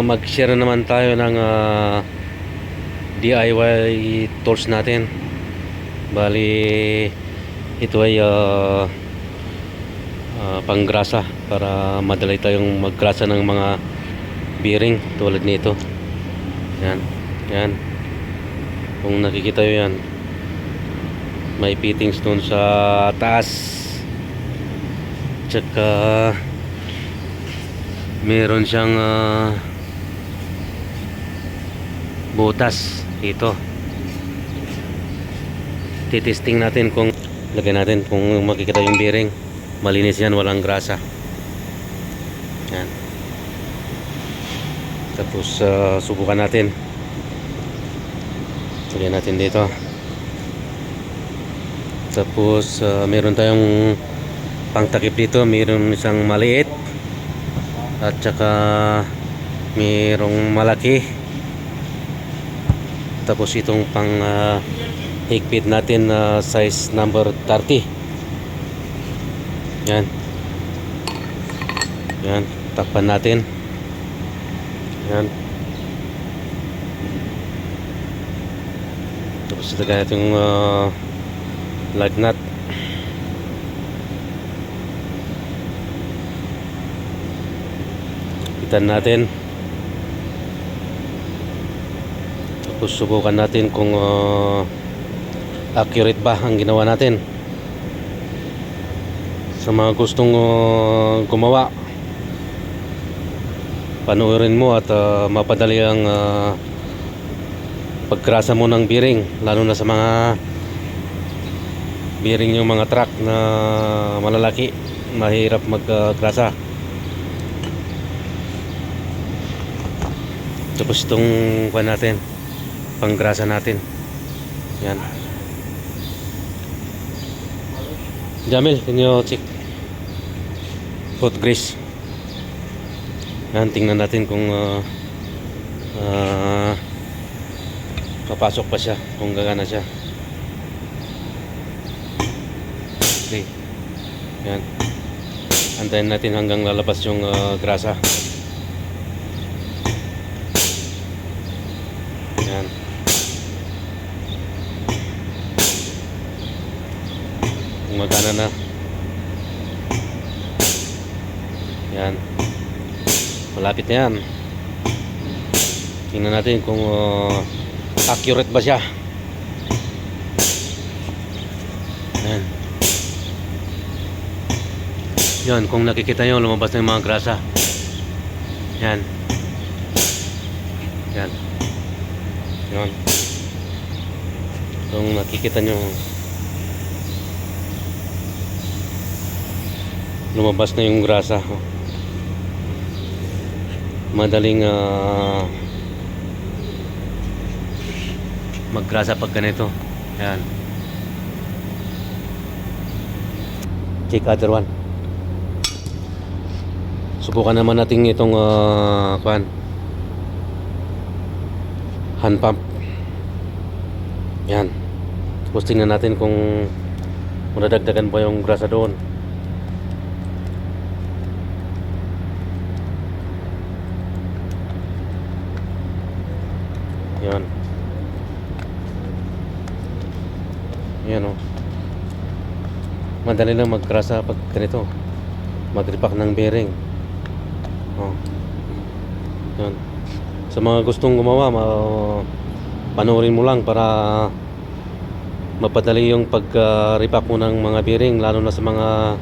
Mag-share naman tayo ng DIY tools natin. Bali, ito ay panggrasa para madali tayong maggrasa ng mga bearing tulad nito. Yan, yan. Kung nakikita nyo yan, may fittings doon sa taas. Tsaka meron siyang butas dito. Titesting natin kung lagay natin kung makikita yung bearing malinis yan, walang grasa. Yan. Tapos subukan natin. Lagay natin dito. Tapos meron tayong pangtakip dito, meron isang maliit at saka mayroong malaki. Tapos itong pang higpit natin size number 30. Yan. Yan, takpan natin. Yan. Tapos ilagay natin yung lug nut. Itan natin. Tapos subukan natin kung accurate ba ang ginawa natin. Sa mga gustong gumawa, panoorin mo at mapadali ang paggrasa mo ng bearing, lalo na sa mga bearing yung mga truck na malalaki, mahirap maggrasa. Tapos itong kuha natin, panggrasa natin. Yan. Jamil, can you check foot grease? Yan, tingnan natin kung papasok pa siya, kung gagana siya. Okay. Yan. Antayin natin hanggang lalabas yung grasa. Yan. Magana na. Yan. Malapit na yan. Tingnan natin kung accurate ba siya. Yan. Yan, kung nakikita nyo, lumabas na yung mga grasa. Yan. Yan. Yan. Kung nakikita nyo, lumabas na yung grasa. Madaling maggrasa pag ganito. Yan. Check other one. Subukan naman natin itong hand pump. Yan. Tapos tingnan natin kung nadagdagan pa yung grasa doon. Yan. Yan, oh. Madali lang maggrasa pag ganito. Mag-repack ng bearing. Oh. Yan. Sa mga gustong gumawa, panoorin mo lang para mapadali yung pag-repack mo ng mga bearing, lalo na sa mga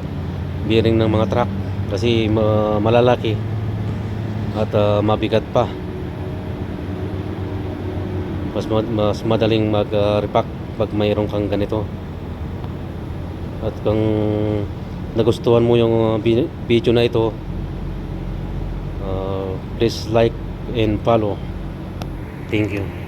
bearing ng mga truck kasi malalaki at mabigat pa. Mas madaling mag-repack pag mayroon kang ganito. At kung nagustuhan mo yung video na ito, please like and follow. Thank you.